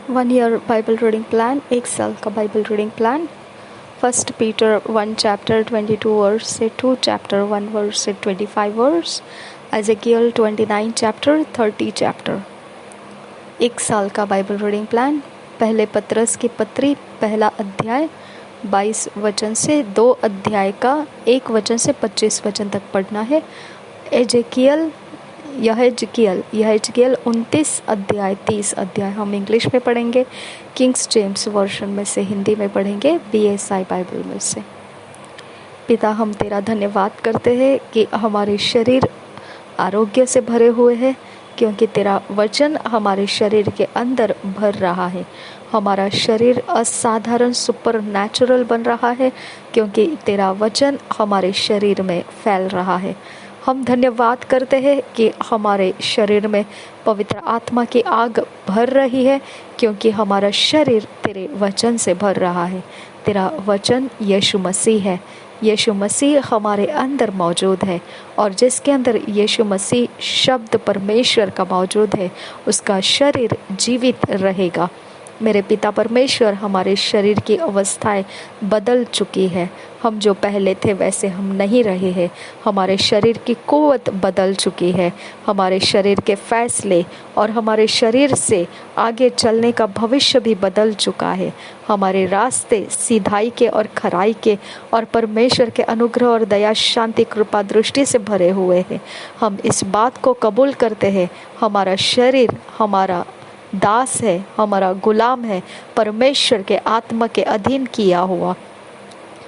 1 year Bible reading plan, 1 साल का Bible reading plan. 1 Peter 1 chapter 22 verse से 2 chapter 1 verse से 25 वर्स, एजेकियल 29 chapter 30 chapter। 1 साल का बाइबल रीडिंग प्लान। पहले पतरस की पत्री, पहला अध्याय 22 वचन से 2 अध्याय का 1 वचन से 25 वचन तक पढ़ना है। यहेजकियल 29 अध्याय 30 अध्याय हम इंग्लिश में पढ़ेंगे, किंग्स जेम्स वर्जन में से हिंदी में पढ़ेंगे, BSI बाइबल में से। पिता, हम तेरा धन्यवाद करते हैं कि हमारे शरीर आरोग्य से भरे हुए हैं, क्योंकि तेरा वचन हमारे शरीर के अंदर भर रहा है। हमारा शरीर असाधारण सुपर नेचुरल बन रहा है, क्योंकि तेरा वचन हमारे शरीर में फैल रहा है। हम धन्यवाद करते हैं कि हमारे शरीर में पवित्र आत्मा की आग भर रही है, क्योंकि हमारा शरीर तेरे वचन से भर रहा है। तेरा वचन यीशु मसीह है। यीशु मसीह हमारे अंदर मौजूद है, और जिसके अंदर यीशु मसीह शब्द परमेश्वर का मौजूद है, उसका शरीर जीवित रहेगा। मेरे पिता परमेश्वर, हमारे शरीर की अवस्थाएं बदल चुकी है। हम जो पहले थे वैसे हम नहीं रहे हैं। हमारे शरीर की कुव्वत बदल चुकी है। हमारे शरीर के फैसले और हमारे शरीर से आगे चलने का भविष्य भी बदल चुका है। हमारे रास्ते सीधाई के और खराई के और परमेश्वर के अनुग्रह और दया, शांति, कृपा, दृष्टि से भरे हुए हैं। हम इस बात को कबूल करते हैं। हमारा शरीर हमारा दास है, हमारा गुलाम है, परमेश्वर के आत्मा के अधीन किया हुआ।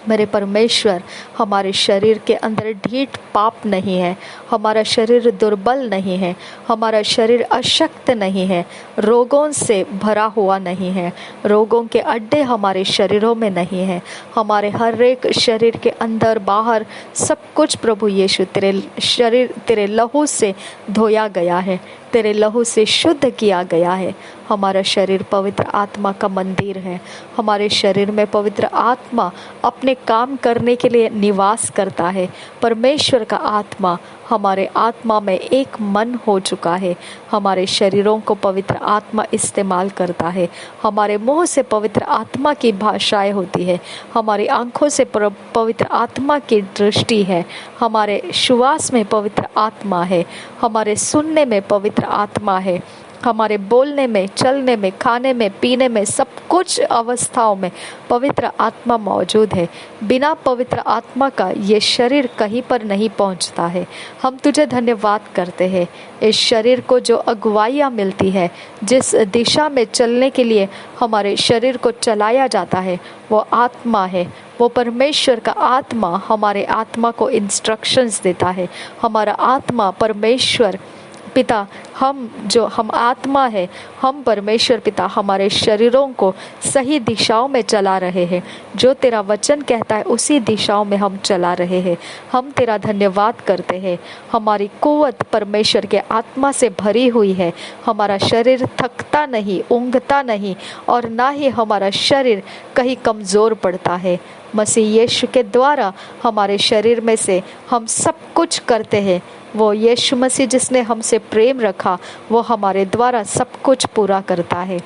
मेरे परमेश्वर, हमारे शरीर के अंदर ढीठ पाप नहीं है। हमारा शरीर दुर्बल नहीं है। हमारा शरीर अशक्त नहीं है। रोगों से भरा हुआ नहीं है। रोगों के अड्डे हमारे शरीरों में नहीं है। हमारे हर एक शरीर के अंदर बाहर सब कुछ प्रभु यीशु तेरे लहू से धोया गया है, तेरे लहू से शुद्ध किया गया है। हमारा शरीर पवित्र आत्मा का मंदिर है। हमारे शरीर में पवित्र आत्मा अपने काम करने के लिए निवास करता है। परमेश्वर का आत्मा हमारे आत्मा में एक मन हो चुका है। हमारे शरीरों को पवित्र आत्मा इस्तेमाल करता है। हमारे मुंह से पवित्र आत्मा की भाषाएं होती है। हमारी आंखों से पवित्र आत्मा की दृष्टि है। हमारे श्वास में पवित्र आत्मा है। हमारे सुनने में पवित्र आत्मा है। हमारे बोलने में, चलने में, खाने में, पीने में, सब कुछ अवस्थाओं में पवित्र आत्मा मौजूद है। बिना पवित्र आत्मा का ये शरीर कहीं पर नहीं पहुंचता है। हम तुझे धन्यवाद करते हैं। इस शरीर को जो अगुवाइयाँ मिलती है, जिस दिशा में चलने के लिए हमारे शरीर को चलाया जाता है, वो आत्मा है। वो परमेश्वर का आत्मा हमारे आत्मा को इंस्ट्रक्शंस देता है। हमारा आत्मा परमेश्वर पिता, हम आत्मा है, हम परमेश्वर पिता हमारे शरीरों को सही दिशाओं में चला रहे हैं। जो तेरा वचन कहता है उसी दिशाओं में हम चला रहे हैं। हम तेरा धन्यवाद करते हैं। हमारी कुव्वत परमेश्वर के आत्मा से भरी हुई है। हमारा शरीर थकता नहीं, ऊँघता नहीं, और ना ही हमारा शरीर कहीं कमज़ोर पड़ता है। मसीह यीशु के द्वारा हमारे शरीर में से हम सब कुछ करते हैं। वो यीशु मसीह जिसने हमसे प्रेम रखा, वो हमारे द्वारा सब कुछ पूरा करता है।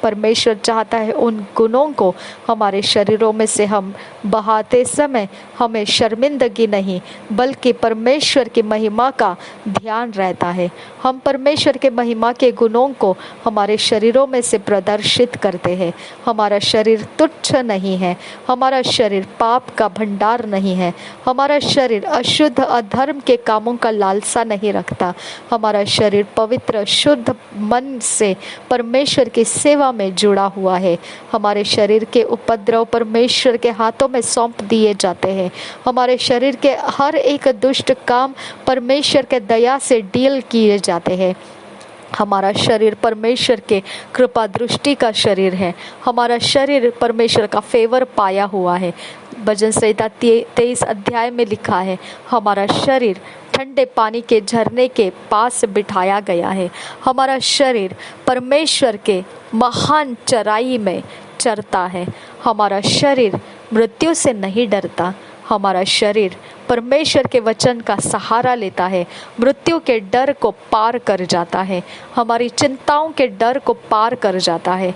परमेश्वर चाहता है उन गुणों को हमारे शरीरों में से हम बहाते समय हमें शर्मिंदगी नहीं, बल्कि परमेश्वर की महिमा का ध्यान रहता है। हम परमेश्वर के महिमा के गुणों को हमारे शरीरों में से प्रदर्शित करते हैं। हमारा शरीर तुच्छ नहीं है। हमारा शरीर पाप का भंडार नहीं है। हमारा शरीर अशुद्ध अधर्म के कामों का लालसा नहीं रखता। हमारा शरीर पवित्र शुद्ध मन से परमेश्वर की सेवा में जुड़ा हुआ है। हमारे शरीर के उपद्रव परमेश्वर के हाथों में सौंप दिए जाते हैं। हमारे शरीर के हर एक दुष्ट काम परमेश्वर के दया से डील किए जाते हैं। हमारा शरीर परमेश्वर के कृपा दृष्टि का शरीर है। हमारा शरीर परमेश्वर का फेवर पाया हुआ है। भजन संहिता 23 अध्याय में लिखा है, हमारा शरीर ठंडे पानी के झरने के पास बिठाया गया है। हमारा शरीर परमेश्वर के महान चराई में चरता है। हमारा शरीर मृत्यु से नहीं डरता। हमारा शरीर परमेश्वर के वचन का सहारा लेता है, मृत्यु के डर को पार कर जाता है, हमारी चिंताओं के डर को पार कर जाता है।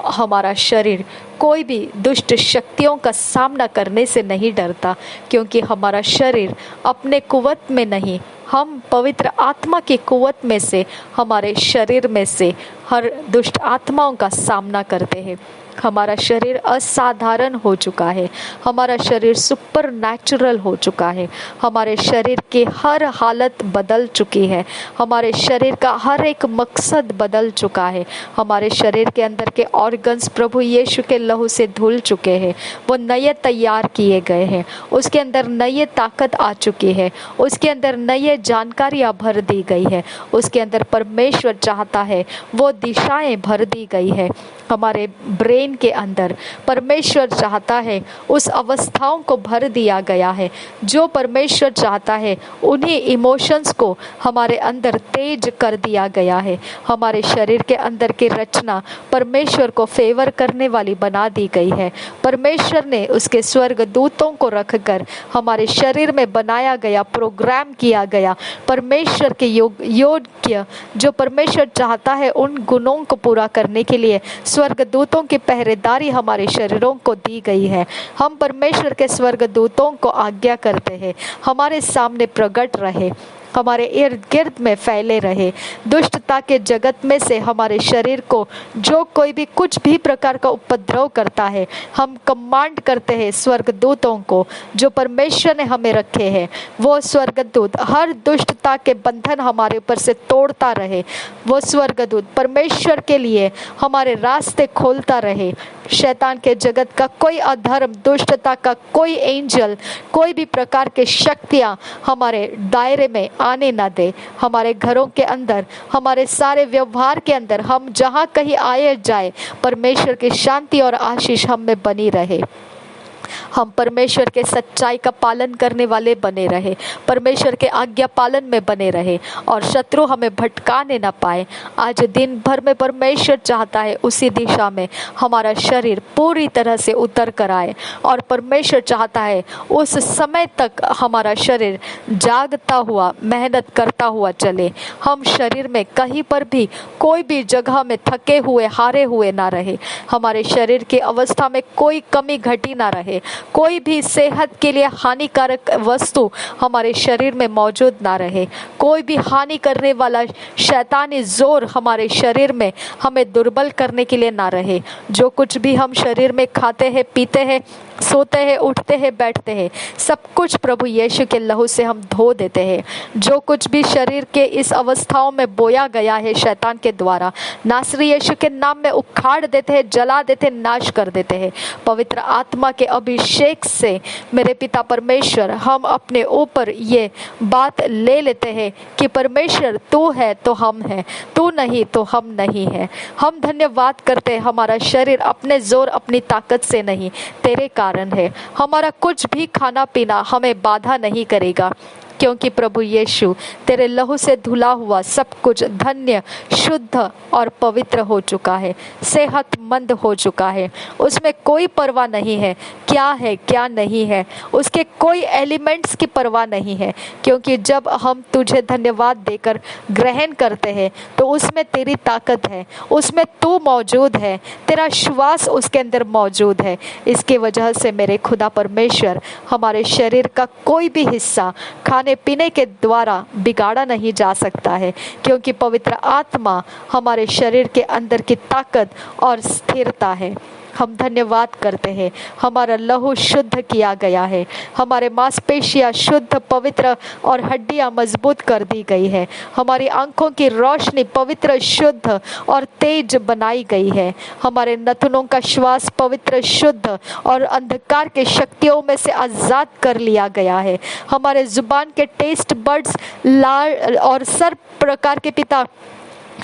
हमारा शरीर कोई भी दुष्ट शक्तियों का सामना करने से नहीं डरता, क्योंकि हमारा शरीर अपने कुवत में नहीं, हम पवित्र आत्मा की कुवत में से, हमारे शरीर में से हर दुष्ट आत्माओं का सामना करते हैं। हमारा शरीर असाधारण हो चुका है, हमारा शरीर सुपर नेचुरल हो चुका है, हमारे शरीर की हर हालत बदल चुकी है, हमारे शरीर का हर एक मकसद बदल चुका है, हमारे शरीर के अंदर के ऑर्गन्स प्रभु यीशु के लहू से धुल चुके हैं, वो नए तैयार किए गए हैं, उसके अंदर नई ताकत आ चुकी है, उसके अंदर नई जानकारियाँ भर दी गई है, उसके अंदर परमेश्वर चाहता है वो दिशाएं भर दी गई है। हमारे ब्रेन के अंदर परमेश्वर चाहता है उस अवस्थाओं को भर दिया गया है जो परमेश्वर चाहता है, उन्हीं इमोशंस को हमारे अंदर तेज कर दिया गया है। हमारे शरीर के अंदर की रचना परमेश्वर को फेवर करने वाली बना दी गई है। परमेश्वर ने उसके स्वर्ग दूतों को रखकर हमारे शरीर में बनाया गया, प्रोग्राम किया गया परमेश्वर के योग्य, जो परमेश्वर चाहता है उन गुणों को पूरा करने के लिए स्वर्गदूतों की पहरेदारी हमारे शरीरों को दी गई है। हम परमेश्वर के स्वर्गदूतों को आज्ञा करते हैं हमारे सामने प्रकट रहे, हमारे इर्द गिर्द में फैले रहे। दुष्टता के जगत में से हमारे शरीर को जो कोई भी कुछ भी प्रकार का उपद्रव करता है, हम कमांड करते हैं स्वर्गदूतों को जो परमेश्वर ने हमें रखे हैं, वो स्वर्गदूत हर दुष्टता के बंधन हमारे ऊपर से तोड़ता रहे। वो स्वर्गदूत परमेश्वर के लिए हमारे रास्ते खोलता रहे। शैतान के जगत का कोई अधर्म, दुष्टता का कोई एंजल, कोई भी प्रकार के शक्तियाँ हमारे दायरे में आने ना दे। हमारे घरों के अंदर, हमारे सारे व्यवहार के अंदर, हम जहाँ कहीं आए जाए, परमेश्वर की शांति और आशीष हम में बनी रहे। हम परमेश्वर के सच्चाई का पालन करने वाले बने रहे, परमेश्वर के आज्ञा पालन में बने रहे और शत्रु हमें भटकाने ना पाए। आज दिन भर में परमेश्वर चाहता है उसी दिशा में हमारा शरीर पूरी तरह से उतर कर आए और परमेश्वर चाहता है उस समय तक हमारा शरीर जागता हुआ, मेहनत करता हुआ चले। हम शरीर में कहीं पर भी कोई भी जगह में थके हुए, हारे हुए ना रहे। हमारे शरीर की अवस्था में कोई कमी घटी ना रहे, कोई भी सेहत के लिए हानिकारक वस्तु हमारे शरीर में मौजूद ना रहे, कोई भी हानि करने वाला शैतानी जोर हमारे शरीर में हमें दुर्बल करने के लिए ना रहे। जो कुछ भी हम शरीर में खाते हैं, पीते हैं, सोते हैं, उठते हैं, बैठते हैं, सब कुछ प्रभु यीशु के लहू से हम धो देते हैं। जो कुछ भी शरीर के इस अवस्थाओं में बोया गया है शैतान के द्वारा, नासरी यीशु के नाम में उखाड़ देते हैं, जला देते हैं, नाश कर देते हैं। पवित्र आत्मा के अभिषेक से मेरे पिता परमेश्वर, हम अपने ऊपर ये बात ले लेते हैं कि परमेश्वर तू है तो हम हैं, तू नहीं तो हम नहीं है। हम धन्यवाद करते हैं हमारा शरीर अपने जोर, अपनी ताकत से नहीं, तेरे कारण है। हमारा कुछ भी खाना पीना हमें बाधा नहीं करेगा, क्योंकि प्रभु यीशु तेरे लहू से धुला हुआ सब कुछ धन्य, शुद्ध और पवित्र हो चुका है, सेहतमंद हो चुका है। उसमें कोई परवाह नहीं है क्या है क्या नहीं है, उसके कोई एलिमेंट्स की परवाह नहीं है, क्योंकि जब हम तुझे धन्यवाद देकर ग्रहण करते हैं तो उसमें तेरी ताकत है, उसमें तू मौजूद है, तेरा श्वास उसके अंदर मौजूद है। इसकी वजह से मेरे खुदा परमेश्वर, हमारे शरीर का कोई भी हिस्सा खाने पीने के द्वारा बिगाड़ा नहीं जा सकता है, क्योंकि पवित्र आत्मा हमारे शरीर के अंदर की ताकत और स्थिरता है। हम धन्यवाद करते हैं हमारा लहू शुद्ध किया गया है, हमारे मांसपेशियां शुद्ध, पवित्र और हड्डियां मजबूत कर दी गई है, हमारी आंखों की रोशनी पवित्र, शुद्ध और तेज बनाई गई है, हमारे नथुनों का श्वास पवित्र, शुद्ध और अंधकार के शक्तियों में से आजाद कर लिया गया है, हमारे जुबान के टेस्ट बड्स लाल और सर प्रकार के पिता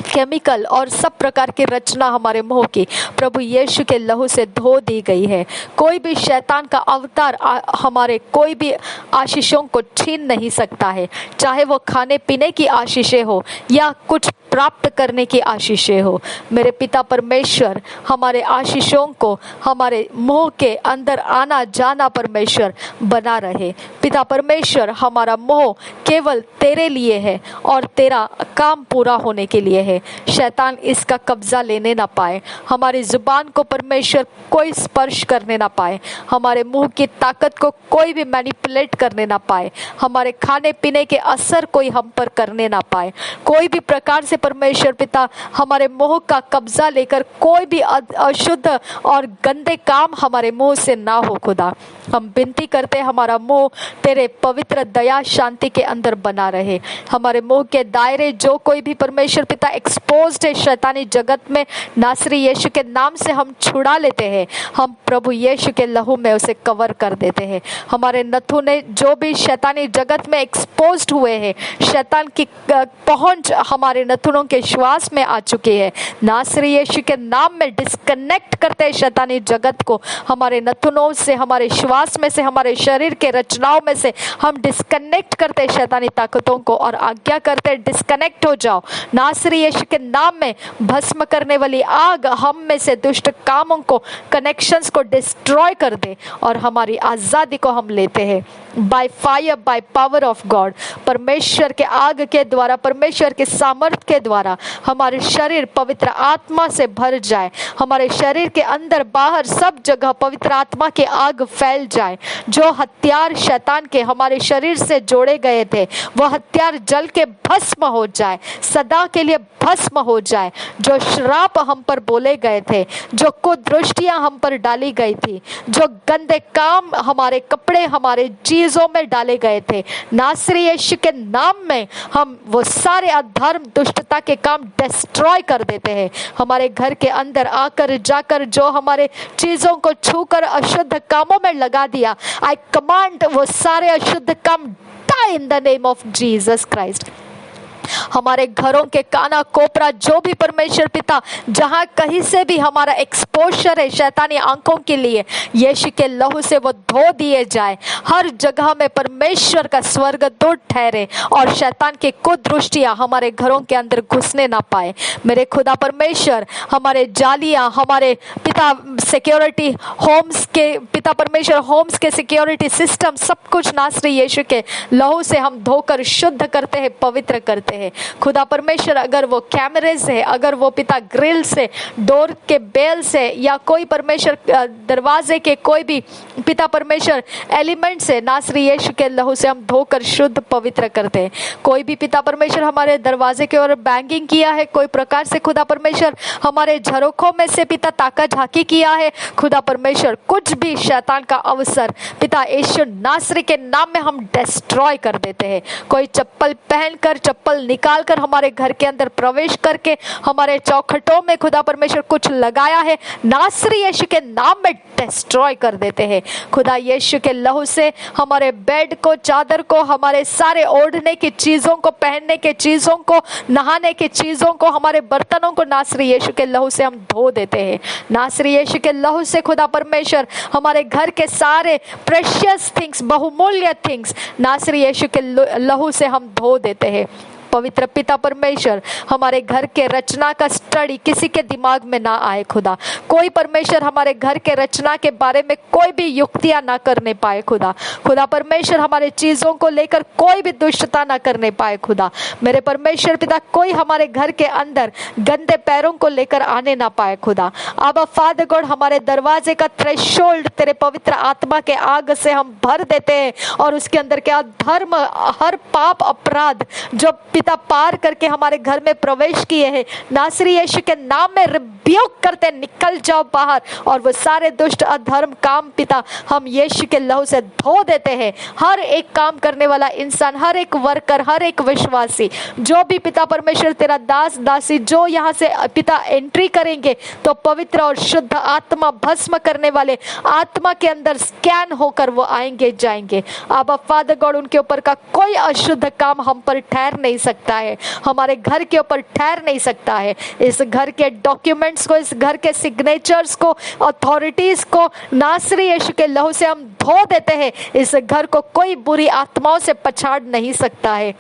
केमिकल और सब प्रकार की रचना हमारे मुंह की प्रभु यीशु के लहू से धो दी गई है। कोई भी शैतान का अवतार हमारे कोई भी आशीषों को छीन नहीं सकता है, चाहे वो खाने पीने की आशीषें हो या कुछ प्राप्त करने की आशीषें हो। मेरे पिता परमेश्वर, हमारे आशीषों को हमारे मुंह के अंदर आना जाना परमेश्वर बना रहे। पिता परमेश्वर, हमारा मुंह केवल तेरे लिए है और तेरा काम पूरा होने के लिए है। शैतान इसका कब्जा लेने ना पाए। हमारी जुबान को परमेश्वर कोई स्पर्श करने ना पाए। हमारे मुंह की ताकत को कोई भी मैनिपुलेट करने ना पाए। हमारे खाने पीने के असर कोई हम पर करने ना पाए। कोई भी प्रकार से परमेश्वर पिता हमारे मुंह का कब्जा लेकर कोई भी अशुद्ध और गंदे काम हमारे मुंह से ना हो। खुदा, हम विनती करते हमारा मुंह तेरे पवित्र दया शांति के अंदर बना रहे। हमारे मुंह के दायरे जो कोई भी परमेश्वर पिता एक्सपोज्ड है शैतानी जगत में, नासरी यीशु के नाम से हम छुड़ा लेते हैं। हम प्रभु यीशु के लहू में उसे कवर कर देते हैं। हमारे नथुने जो भी शैतानी जगत में एक्सपोज्ड हुए हैं, शैतान की पहुंच हमारे नथुनों के श्वास में आ चुकी है। नासरी यीशु के नाम में डिस्कनेक्ट करते हैं शैतानी जगत को। हमारे नथुनों से, हमारे श्वास में से, हमारे शरीर के रचनाओं में से हम डिस्कनेक्ट करते हैं शैतानी ताकतों को और आज्ञा करते हैं डिस्कनेक्ट हो जाओ। नासरी यीशु के नाम में भस्म करने वाली आग हम में से दुष्ट कामों को, कनेक्शंस को डिस्ट्रॉय कर दे और हमारी आजादी को हम लेते हैं by fire, by power of God. परमेश्वर के आग के द्वारा, परमेश्वर के सामर्थ के द्वारा हमारे शरीर पवित्र आत्मा से भर जाए। हमारे शरीर के अंदर बाहर सब जगह पवित्र आत्मा की आग फैल जाए। जो हथियार शैतान के हमारे शरीर से जोड़े गए थे, वह हथियार जल के भस्म हो जाए, सदा के लिए भस्म हो जाए। जो श्राप हम पर बोले गए थे, जो कुदृष्टियां हम पर डाली गई थी, जो गंदे काम हमारे कपड़े, हमारे चीजों में डाले गए थे, नासरी यीशु के नाम में हम वो सारे अधर्म दुष्टता के काम डिस्ट्रॉय कर देते हैं। हमारे घर के अंदर आकर जाकर जो हमारे चीजों को छूकर अशुद्ध कामों में लगा दिया, आई कमांड वो सारे अशुद्ध काम die in the name of Jesus Christ. हमारे घरों के काना कोपरा जो भी परमेश्वर पिता जहां कहीं से भी हमारा एक्सपोजर है शैतानी आंखों के लिए, यीशु के लहू से वो धो दिए जाए। हर जगह में परमेश्वर का स्वर्गदूत ठहरे और शैतान की कुदृष्टियां हमारे घरों के अंदर घुसने ना पाए। मेरे खुदा परमेश्वर, हमारे जालियां, हमारे पिता सिक्योरिटी होम्स के पिता परमेश्वर, होम्स के सिक्योरिटी सिस्टम, सब कुछ नासरी यीशु के लहू से हम धोकर शुद्ध करते हैं, पवित्र करते हैं। खुदा परमेश्वर, अगर वो कैमरेज है, अगर वो पिता ग्रिल से, डोर के बेल से, या कोई परमेश्वर दरवाजे के कोई भी पिता परमेश्वर एलिमेंट से, नासरी यीशु के लहू से हम धोकर शुद्ध पवित्र करते हैं। कोई भी पिता परमेश्वर हमारे दरवाजे के ओर बैंगिंग किया है, कोई प्रकार से खुदा परमेश्वर हमारे झरोखों में से पिता ताका झाकी किया है, खुदा परमेश्वर कुछ भी शैतान का अवसर पिता यीशु नासरी के नाम में हम डिस्ट्रॉय कर देते हैं। कोई चप्पल पहनकर, चप्पल निकालकर हमारे घर के अंदर प्रवेश करके हमारे चौखटों में खुदा परमेश्वर कुछ लगाया है, नासरी यीशु के नाम में डिस्ट्रॉय कर देते हैं। खुदा यीशु के लहू से हमारे बेड को, चादर को, हमारे सारे ओढ़ने की चीजों को, पहनने के चीजों को, नहाने की चीजों को, हमारे बर्तनों को नासरी यीशु के लहू से हम धो देते हैं। नासरी यीशु के लहू से खुदा परमेश्वर हमारे घर के सारे प्रेशियस थिंग्स, बहुमूल्य थिंग्स नासरी यीशु के लहू से हम धो देते हैं। पवित्र पिता परमेश्वर, हमारे घर के रचना का स्टडी किसी के दिमाग में ना आए खुदा। कोई परमेश्वर हमारे घर के रचना के बारे में कोई भी युक्तियां ना करने पाए खुदा। खुदा परमेश्वर हमारे चीजों को लेकर कोई भी दुष्टता ना करने पाए खुदा। मेरे परमेश्वर पिता, कोई हमारे घर के अंदर गंदे पैरों को लेकर आने ना पाए खुदा। आबा फादर गॉड, हमारे दरवाजे का थ्रेशोल्ड तेरे पवित्र आत्मा के आग से हम भर देते हैं और उसके अंदर क्या धर्म, हर पाप अपराध जो पिता पार करके हमारे घर में प्रवेश किए हैं, नासरी यीशु के नाम में रिब्यूक करते, निकल जाओ बाहर। और वो सारे दुष्ट अधर्म काम पिता हम यीशु के लहू से धो देते हैं। हर एक काम करने वाला इंसान, हर एक वर्कर, हर एक विश्वासी, जो भी पिता परमेश्वर तेरा दास दासी जो यहाँ से पिता एंट्री करेंगे, तो पवित्र और शुद्ध आत्मा, भस्म करने वाले आत्मा के अंदर स्कैन होकर वो आएंगे जाएंगे। आबा फादर गॉड, उनके ऊपर का कोई अशुद्ध काम हम पर ठहर नहीं सकता है, हमारे घर के ऊपर ठहर नहीं सकता है। इस घर के डॉक्यूमेंट्स को, इस घर के सिग्नेचर्स को, अथॉरिटीज को नासरी यीशु के लहू से हम धो देते हैं। इस घर को कोई बुरी आत्माओं से पछाड़ नहीं सकता है।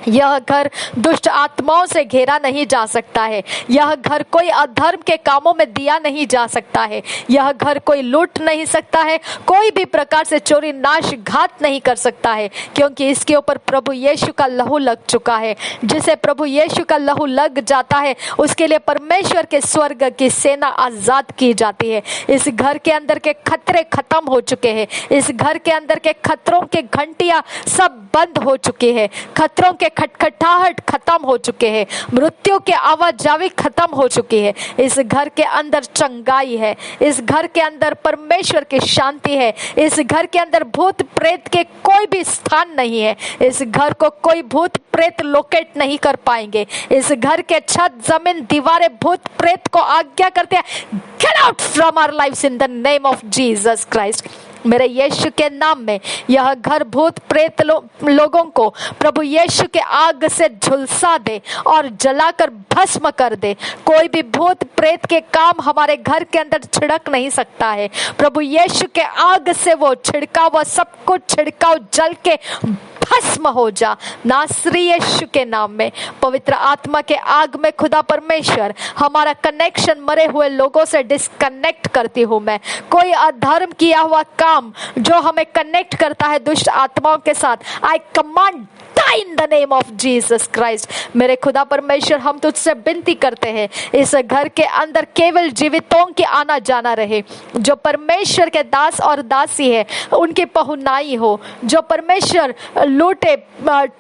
यह घर दुष्ट आत्माओं से घेरा नहीं जा सकता है। यह घर कोई अधर्म के कामों में दिया नहीं जा सकता है। यह घर कोई लूट नहीं सकता है, कोई भी प्रकार से चोरी नाश घात नहीं कर सकता है, क्योंकि इसके ऊपर प्रभु यीशु का लहू लग चुका है। जिसे प्रभु यीशु का लहू लग जाता है उसके लिए परमेश्वर के स्वर्ग की सेना आजाद की जाती है। इस घर के अंदर के खतरे खत्म हो चुके हैं। इस घर के अंदर के खतरों के घंटियां सब बंद हो चुकी है। खतरों के खटखटाहट खत्म हो चुके हैं। मृत्यु के आवाजावी खत्म हो चुकी है। इस घर के अंदर चंगाई है। इस घर के अंदर परमेश्वर की शांति है। इस घर के अंदर भूत प्रेत के कोई भी स्थान नहीं है। इस घर को कोई भूत प्रेत लोकेट नहीं कर पाएंगे। इस घर के छत जमीन दीवारें भूत प्रेत को आज्ञा करते हैं, get out from our lives in the name of Jesus Christ. मेरे यीशु के नाम में यह घर भूत प्रेत लोगों को प्रभु यीशु के आग से झुलसा दे और जलाकर भस्म कर दे। कोई भी भूत प्रेत के काम हमारे घर के अंदर छिड़क नहीं सकता है। प्रभु यीशु के आग से वो छिड़काव, सब कुछ छिड़काव जल के भस्म हो जा नासरी यीशु के नाम में। पवित्र आत्मा के आग में खुदा परमेश्वर हमारा कनेक्शन मरे हुए लोगों से डिस्कनेक्ट करती हूँ मैं। कोई अधर्म किया हुआ काम जो हमें कनेक्ट करता है दुष्ट आत्माओं के साथ, आई command in the name of Jesus Christ। मेरे खुदा परमेश्वर हम तुझसे विनती करते हैं, इस घर के अंदर केवल जीवितों की आना जाना रहे। जो परमेश्वर के दास और दासी है उनकी पहुनाई हो। जो परमेश्वर लूटे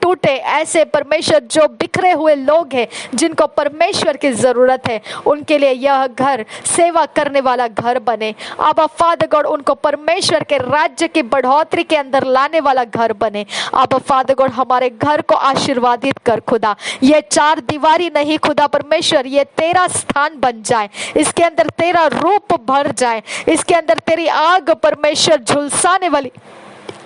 टूटे ऐसे परमेश्वर जो बिखरे हुए लोग हैं जिनको परमेश्वर की जरूरत है, उनके लिए यह घर सेवा करने वाला घर बने। अब फादर गॉड उनको परमेश्वर के राज्य की बढ़ोतरी के अंदर लाने वाला घर बने। अब फादर गॉड हमारे घर को आशीर्वादित कर खुदा। ये चार दीवारी नहीं खुदा परमेश्वर, ये तेरा स्थान बन जाए। इसके अंदर तेरा रूप भर जाए। इसके अंदर तेरी आग परमेश्वर झुलसाने वाली,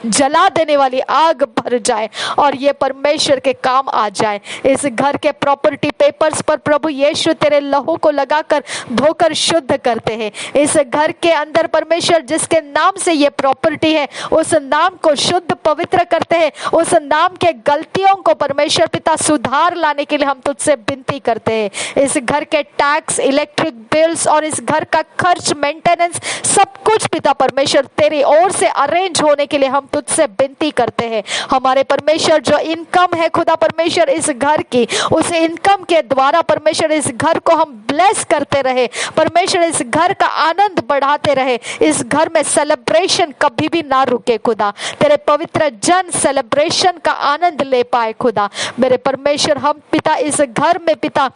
जला देने वाली आग भर जाए और ये परमेश्वर के काम आ जाए। इस घर के प्रॉपर्टी पेपर्स पर प्रभु यीशु तेरे लहू को लगाकर धोकर शुद्ध करते हैं। इस घर के अंदर परमेश्वर जिसके नाम से ये प्रॉपर्टी है उस नाम को शुद्ध पवित्र करते हैं। उस नाम के गलतियों को परमेश्वर पिता सुधार लाने के लिए हम तुझसे विनती करते हैं। इस घर के टैक्स, इलेक्ट्रिक बिल्स और इस घर का खर्च, मेंटेनेंस, सब कुछ पिता परमेश्वर तेरी ओर से अरेंज होने के लिए हम तुझसे विनती करते हैं। हमारे परमेश्वर जो इनकम है खुदा परमेश्वर इस घर की, उस इनकम के द्वारा परमेश्वर इस घर को हम ब्लेस करते रहे। परमेश्वर इस घर का आनंद बढ़ाते रहे। इस घर में सेलिब्रेशन कभी भी ना रुके खुदा। तेरे पवित्र जन सेलिब्रेशन का आनंद ले पाए खुदा। मेरे परमेश्वर हम पिता इस घर में पिता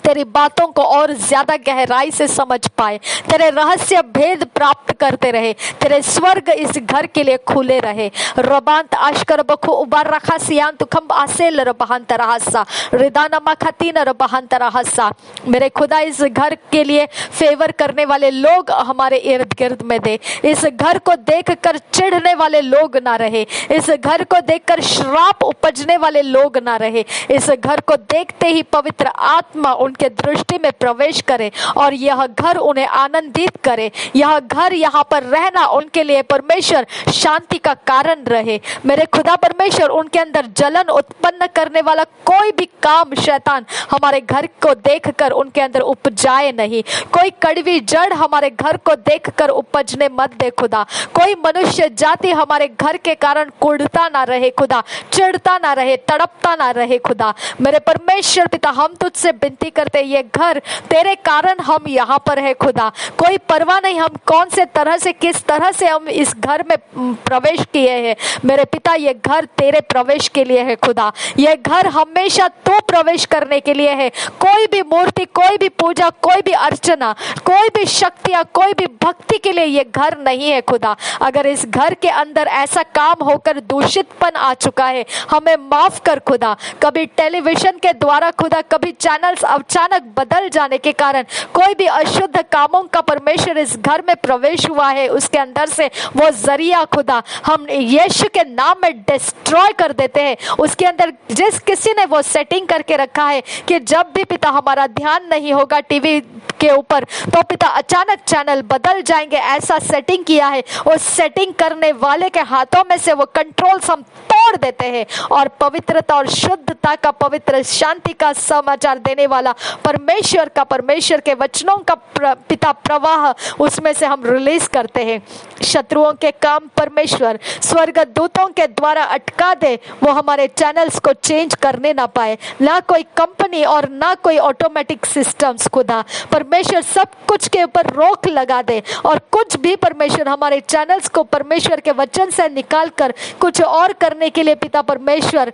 तेरी बातों को और ज्यादा गहराई से समझ पाए, तेरे रहस्य भेद प्राप्त करते रहे। तेरे स्वर्ग इस घर के लिए खुले रहे। रबांत आशकर बखु उबार रखा सियान तुखम आसेल रबहांत रहसा रिदाना मखतीन रबहांत रहसा। मेरे खुदा इस घर के लिए फेवर करने वाले लोग हमारे इर्द गिर्द में दे। इस घर को देखकर चिढ़ने वाले लोग ना रहे। इस घर को देखकर श्राप उपजने वाले लोग ना रहे। इस घर को देखते ही पवित्र आत्मा उनके दृष्टि में प्रवेश करे और यह घर उन्हें आनंदित करे। यह घर यहाँ पर रहना उनके लिए परमेश्वर शांति का कारण रहे। मेरे खुदा परमेश्वर उनके अंदर जलन उत्पन्न करने वाला कोई भी काम शैतान हमारे घर को देखकर उनके अंदर उपजाए नहीं। कोई कड़वी जड़ हमारे घर को देखकर उपजने मत दे खुदा। कोई मनुष्य जाति हमारे घर के कारण कुढ़ता ना रहे खुदा, चिढ़ता ना रहे, तड़पता ना रहे खुदा। मेरे परमेश्वर पिता हम तुझसे विनती करते ये घर तेरे कारण हम यहाँ पर है खुदा। कोई परवाह नहीं हम कौन से तरह से किस तरह से हम इस घर में प्रवेश किए हैं। मेरे पिता ये घर तेरे प्रवेश के लिए है खुदा। ये घर हमेशा तू प्रवेश करने के लिए है। कोई भी मूर्ति, कोई भी पूजा, कोई भी अर्चना, कोई भी शक्तियाँ, कोई भी भक्ति के लिए ये घर नहीं है खुदा। अगर इस घर के अंदर ऐसा काम होकर दूषितपन आ चुका है हमें माफ कर खुदा। कभी टेलीविजन के द्वारा खुदा, कभी चैनल्स अचानक बदल जाने के कारण कोई भी अशुद्ध कामों का परमेश्वर इस घर में प्रवेश हुआ है, उसके अंदर से वो जरिया खुदा हम यीशु के नाम में डिस्ट्रॉय कर देते हैं। उसके अंदर जिस किसी ने वो सेटिंग करके रखा है कि जब भी पिता हमारा ध्यान नहीं होगा टीवी के ऊपर तो पिता अचानक चैनल बदल जाएंगे, ऐसा सेटिंग किया है, उस सेटिंग करने वाले के हाथों में से वो कंट्रोल हम तोड़ देते हैं और पवित्रता और शुद्धता का, पवित्र शांति का समाचार देने वाला परमेश्वर के वचनों का पिता प्रवाह उसमें से हम रिलीज करते हैं। शत्रुओं के काम परमेश्वर स्वर्गदूतों के द्वारा अटका दे, वो हमारे चैनल्स को चेंज करने ना पाए, ना कोई कंपनी और ना कोई ऑटोमेटिक सिस्टम्स खुदा परमेश्वर सब कुछ के ऊपर रोक लगा दे और कुछ भी परमेश्वर हमारे चैनल्स को परमेश्वर के वचन से निकाल कर कुछ और करने के लिए पिता परमेश्वर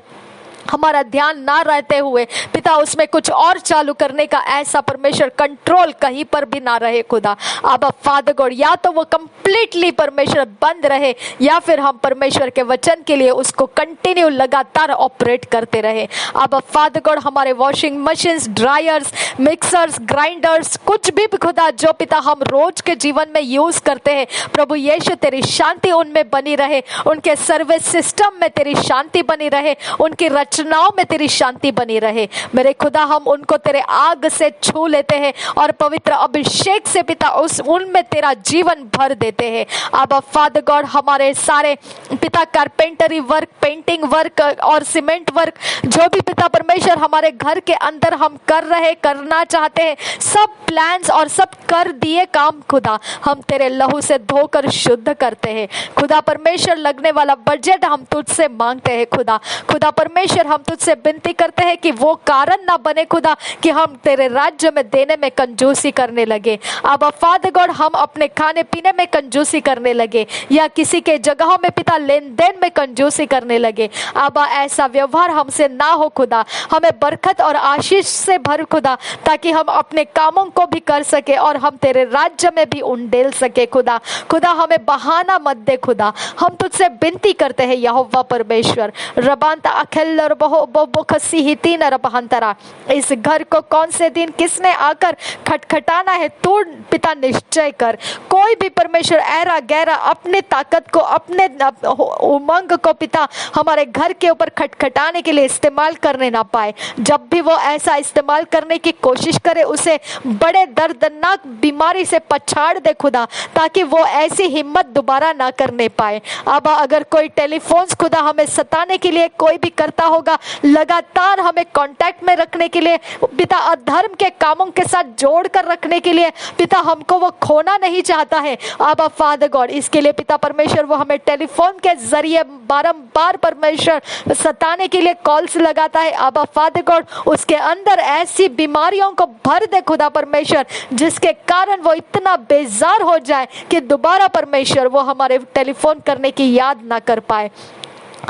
हमारा ध्यान ना रहते हुए पिता उसमें कुछ और चालू करने का ऐसा परमेश्वर कंट्रोल कहीं पर भी ना रहे खुदा। अब फादर गॉड या तो वो कंप्लीटली परमेश्वर बंद रहे या फिर हम परमेश्वर के वचन के लिए उसको कंटिन्यू लगातार ऑपरेट करते रहे। अब फादर गॉड हमारे washing machines, dryers, mixers, grinders, कुछ भी खुदा जो पिता हम रोज के जीवन में यूज करते हैं, प्रभु यीशु तेरी शांति उनमें बनी रहे, उनके सर्विस सिस्टम में तेरी शांति बनी रहे, उनकी रचनाओं में तेरी शांति बनी रहे। मेरे खुदा हम उनको तेरे आग से छू लेते हैं और पवित्र अभिषेक से पिता उनमें तेरा जीवन भर देते हैं। अब फादर गॉड हमारे सारे पिता कारपेंटरी वर्क, पेंटिंग वर्क और सीमेंट वर्क जो भी पिता परमेश्वर हमारे घर के अंदर हम करना चाहते हैं, सब प्लान्स और सब कर दिए काम खुदा हम तेरे लहू से धोकर शुद्ध करते हैं। खुदा परमेश्वर लगने वाला बजट हम तुझसे मांगते हैं खुदा परमेश्वर हम तुझसे विनती करते हैं कि वो कारण ना बने खुदा कि हम तेरे राज्य में देने में कंजूसी करने लगे। अब फादर गॉड हम अपने खाने पीने में कंजूसी करने लगे या किसी के जगहों में पिता लेन देन में कंजूसी करने लगे। अब ऐसा व्यवहार हमसे ना हो खुदा, हमें बरकत और आशीष से भर खुदा, ताकि हम अपने कामों को भी कर सके और हम तेरे राज्य में भी उंडेल सके खुदा हमें बहाना मत दे खुदा। हम तुझसे विनती करते हैं यहोवा परमेश्वर रबांता अखेल इस घर को कौन से दिन किसने आकर खटखटाना है तू पिता निश्चय कर। कोई भी परमेश्वर ऐरा गैरा अपने ताकत को, अपने उमंग को पिता हमारे घर के ऊपर खटखटाने के लिए इस्तेमाल करने ना पाए। जब भी वो ऐसा इस्तेमाल करने की कोशिश करे उसे बड़े दर्दनाक बीमारी से पछाड़ दे खुदा, ताकि वो ऐसी हिम्मत दोबारा ना करने पाए। अब अगर कोई टेलीफोन्स खुदा हमें सताने के लिए कोई भी करता होगा, लगातार हमें कांटेक्ट में रखने के लिए पिता, अधर्म के कामों के साथ जोड़ कर रखने के लिए पिता, हमको वो खोना नहीं चाहता है। अब फादर गॉड इसके लिए पिता परमेश्वर वो हमें टेलीफोन के जरिए बारंबार परमेश्वर सताने के लिए कॉल्स लगाता है। अब फादर गॉड उसके अंदर ऐसी बीमारियों को भर दे खुदा परमेश्वर, जिसके कारण वो इतना बेजार हो जाए कि दोबारा परमेश्वर वो हमारे टेलीफोन करने की याद ना कर पाए।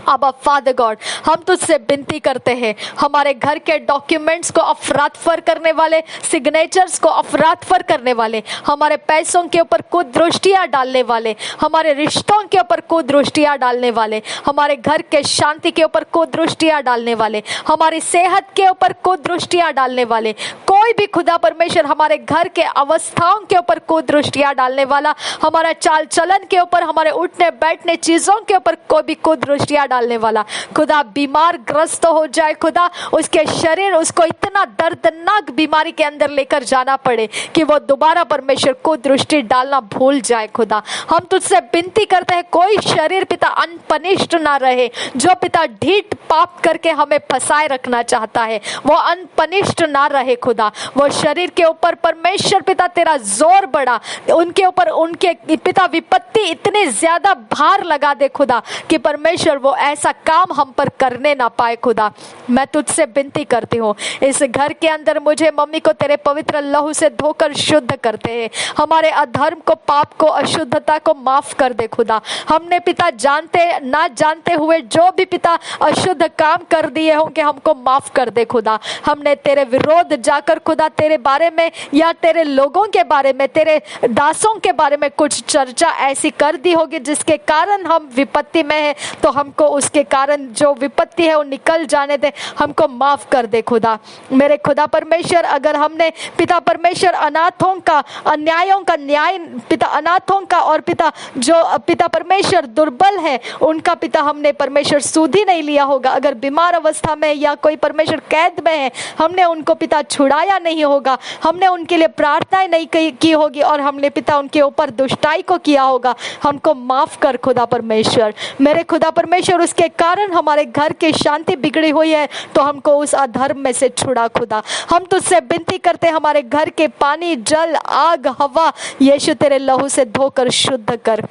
अब फादर गॉड हम तुझसे विनती करते हैं, हमारे घर के डॉक्यूमेंट्स को अफरातफर करने वाले, सिग्नेचर्स को अफरातफर करने वाले, हमारे पैसों के ऊपर कुदृष्टियां डालने वाले, हमारे रिश्तों के ऊपर कुदृष्टियां डालने वाले, हमारे घर के शांति के ऊपर कुदृष्टियां डालने वाले, हमारी सेहत के ऊपर कुदृष्टियां डालने वाले, कोई भी खुदा परमेश्वर हमारे घर के अवस्थाओं के ऊपर कुदृष्टियां डालने वाला, हमारा चाल चलन के ऊपर, हमारे उठने बैठने चीजों के ऊपर कोई भी कुदृष्टियां डालने वाला खुदा बीमार ग्रस्त हो जाए खुदा, उसके शरीर उसको इतना दर्दनाक बीमारी के अंदर लेकर जाना पड़े कि वो दोबारा परमेश्वर को दृष्टि डालना भूल जाए खुदा। हम तुझसे विनती करते हैं कोई शरीर पिता अनपनिष्ठ ना रहे, जो पिता ढीठ पाप करके हमें फंसाए रखना चाहता है वो अनपनिष्ठ ना रहे खुदा। वो शरीर के ऊपर परमेश्वर पिता तेरा जोर बढ़ा, उनके ऊपर उनके पिता विपत्ति इतनी ज्यादा भार लगा दे खुदा कि परमेश्वर वो ऐसा काम हम पर करने ना पाए खुदा। मैं तुझसे विनती करती हूँ इस घर के अंदर मुझे मम्मी को तेरे पवित्र लहू से धोकर शुद्ध करते हैं, हमारे अधर्म को, पाप को, अशुद्धता को माफ कर दे खुदा। हमने पिता जानते ना जानते हुए जो भी पिता अशुद्ध काम कर दिए होंगे हमको माफ कर दे खुदा। हमने तेरे विरोध जाकर खुदा तेरे बारे में या तेरे लोगों के बारे में, तेरे दासों के बारे में कुछ चर्चा ऐसी कर दी होगी जिसके कारण हम विपत्ति में हैं, तो हमको उसके कारण जो विपत्ति है वो निकल जाने दे, हमको माफ कर दे खुदा। मेरे खुदा परमेश्वर, अगर हमने पिता परमेश्वर अनाथों का, अन्यायों का न्याय, पिता अनाथों का, और पिता जो पिता परमेश्वर दुर्बल है उनका पिता हमने परमेश्वर सूद ही नहीं लिया होगा, अगर बीमार अवस्था में या कोई परमेश्वर कैद में है हमने उनको पिता छुड़ाया नहीं होगा, हमने उनके लिए प्रार्थनाएं नहीं की होगी और हमने पिता उनके ऊपर दुष्टाई को किया होगा, हमको माफ कर खुदा परमेश्वर। मेरे खुदा परमेश्वर, उसके कारण हमारे घर की शांति बिगड़ी हुई है, तो हमको उस अधर्म में से छुड़ा खुदा। हम तुझसे विनती करते, हमारे घर के पानी, जल, आग, हवा यीशु तेरे लहू से धोकर शुद्ध कर।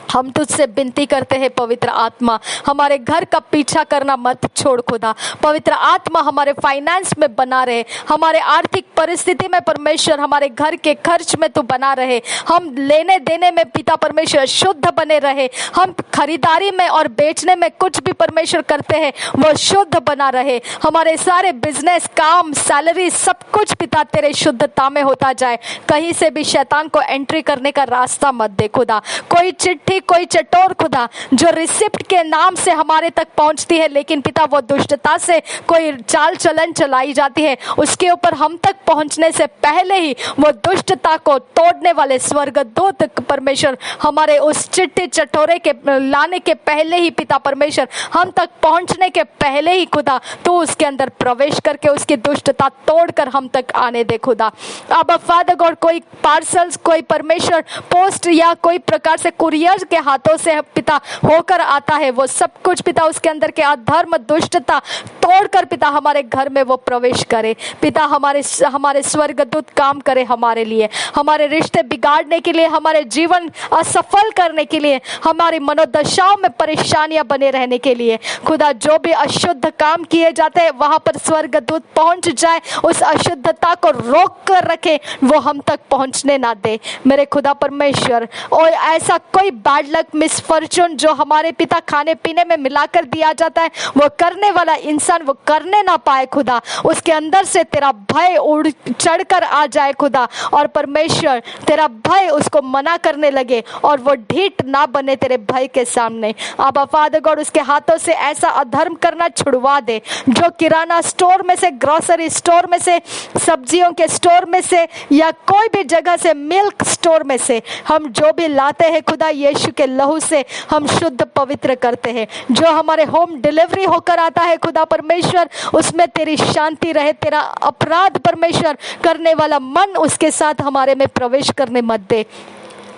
हम तुझसे विनती करते हैं पवित्र आत्मा, हमारे घर का पीछा करना मत छोड़ खुदा। पवित्र आत्मा हमारे फाइनेंस में बना रहे, हमारे आर्थिक परिस्थिति में परमेश्वर, हमारे घर के खर्च में तू बना रहे, हम लेने देने में पिता परमेश्वर शुद्ध बने रहे, हम खरीदारी में और बेचने में कुछ भी परमेश्वर करते हैं वो शुद्ध बना रहे, हमारे सारे बिजनेस, काम, सैलरी, सब कुछ पिता तेरे शुद्धता में होता जाए। कहीं से भी शैतान को एंट्री करने का रास्ता मत दे खुदा। कोई चिट्ठी, कोई चटोर खुदा जो रिसिप्ट के नाम से हमारे तक पहुंचती है, लेकिन पिता वो दुष्टता से कोई चाल चलन चलाई जाती है, उसके ऊपर हम तक पहुंचने से पहले ही वो दुष्टता को तोड़ने वाले स्वर्गदूत परमेश्वर हमारे उस चिट्ठी चटोरे के लाने के पहले ही पिता परमेश्वर, हम तक पहुंचने के पहले ही खुदा तू उसके अंदर प्रवेश करके उसकी दुष्टता तोड़कर हम तक आने दे खुदा। अब फादर गॉड, कोई पार्सल्स, कोई परमेश्वर पोस्ट या कोई प्रकार से कुरियर के हाथों से पिता होकर आता है, वो सब कुछ पिता उसके अंदर के अधर्म, दुष्टता तोड़कर पिता हमारे घर में वो प्रवेश करे। पिता हमारे स्वर्गदूत काम करे हमारे लिए, हमारे रिश्ते बिगाड़ने के लिए, हमारे जीवन असफल करने के लिए, हमारी मनोदशाओं में परेशानियां बने रहने के लिए खुदा, जो भी अशुद्ध काम किए जाते हैं वहां पर स्वर्गदूत पहुंच जाए, उस अशुद्धता को रोक कर रखे, वो हम तक पहुंचने ना दे मेरे खुदा परमेश्वर। और ऐसा कोई बैड लक, मिसफॉर्चून जो हमारे पिता खाने पीने में मिलाकर दिया जाता है, वो करने वाला इंसान वो करने ना पाए खुदा, उसके अंदर से तेरा भय उड़ चढ़कर आ जाए खुदा, और परमेश्वर तेरा भय उसको मना करने लगे और वो ढीठ ना बने तेरे भय के सामने। अब फादर गॉड, उसके हाथों से ऐसा अधर्म करना छुड़वा दे, जो किराना स्टोर में से, ग्रोसरी स्टोर में से, सब्जियों के स्टोर में से, या कोई भी जगह से, मिल्क स्टोर में से हम जो भी लाते हैं खुदा, यीशु के लहू से हम शुद्ध पवित्र करते हैं। जो हमारे होम डिलीवरी होकर आता है खुदा परमेश्वर, उसमें तेरी शांति रहे, तेरा अपराध परमेश्वर करने वाला मन उसके साथ हमारे में प्रवेश करने मत दे।